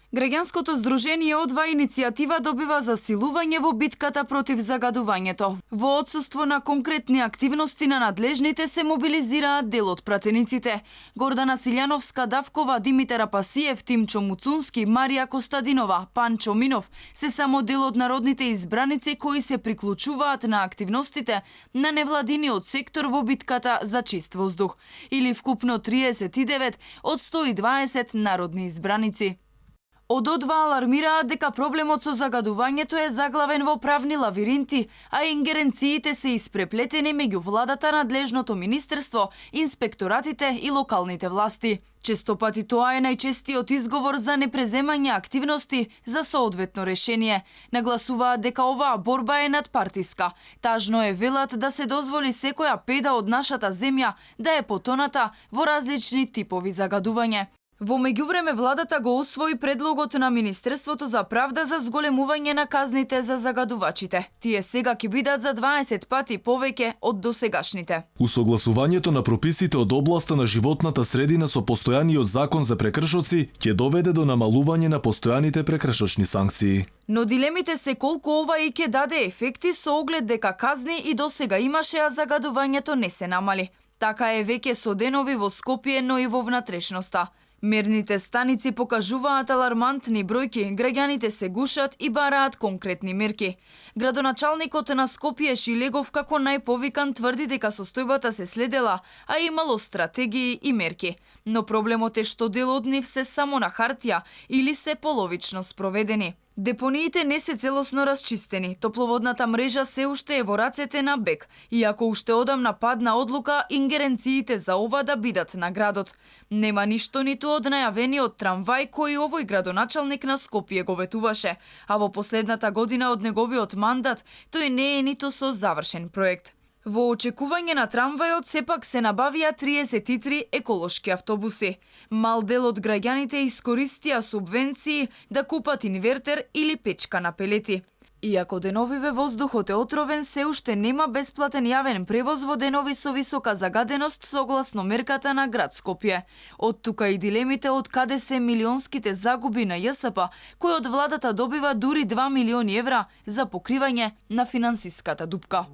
Граѓанското здружение Одва иницијатива добива засилување во битката против загадувањето. Во отсуство на конкретни активности на надлежните се мобилизираат дел од пратениците. Гордана Силјановска Давкова, Димитар Апасиев, Тимчо Муцунски, Марија Костадинова, Панчо Минов се само дел од народните избраници кои се приклучуваат на активностите на невладиниот сектор во битката за чист воздух, или вкупно 39 од 120 народни избраници. Од Одва алармираат дека проблемот со загадувањето е заглавен во правни лавиринти, а ингеренциите се испреплетени меѓу владата, надлежното министерство, инспекторатите и локалните власти. Често пати тоа е најчестиот изговор за непреземање активности за соодветно решение. Нагласуваат дека оваа борба е надпартиска. Тажно е, велат, да се дозволи секоја педа од нашата земја да е потоната во различни типови загадување. Во меѓувреме владата го усвои предлогот на Министерството за правда за зголемување на казните за загадувачите. Тие сега ќе бидат за 20 пати повеќе од досегашните. Усогласувањето на прописите од областа на животната средина со постојаниот закон за прекршоци ќе доведе до намалување на постојаните прекршочни санкции. Но дилемите се колку ова и ќе даде ефекти со оглед дека казни и досега имаше, а загадувањето не се намали. Така е веќе со денови во Скопје, но и во внатрешноста. Мерните станици покажуваат алармантни бројки, граѓаните се гушат и бараат конкретни мерки. Градоначалникот на Скопје Шилегов како најповикан тврди дека состојбата се следела, а имало стратегии и мерки. Но проблемот е што дел од нив се само на хартија или се половично спроведени. Депониите не се целосно расчистени, топловодната мрежа се уште е во рацете на БЕК, иако уште одамна падна одлука ингеренциите за ова да бидат на градот. Нема ништо ниту од најавениот трамвај кој овој градоначалник на Скопје го ветуваше, а во последната година од неговиот мандат тој не е ниту со завршен проект. Во очекување на трамвајот сепак се набавија 33 еколошки автобуси. Мал дел од граѓаните искористија субвенции да купат инвертер или печка на пелети. Иако деновиве воздухот е отровен, се уште нема бесплатен јавен превоз во денови со висока загаденост согласно мерката на град Скопје. Од тука и дилемите од каде се милионските загуби на ЈСП, кој од владата добива дури 2 милиони евра за покривање на финансиската дупка.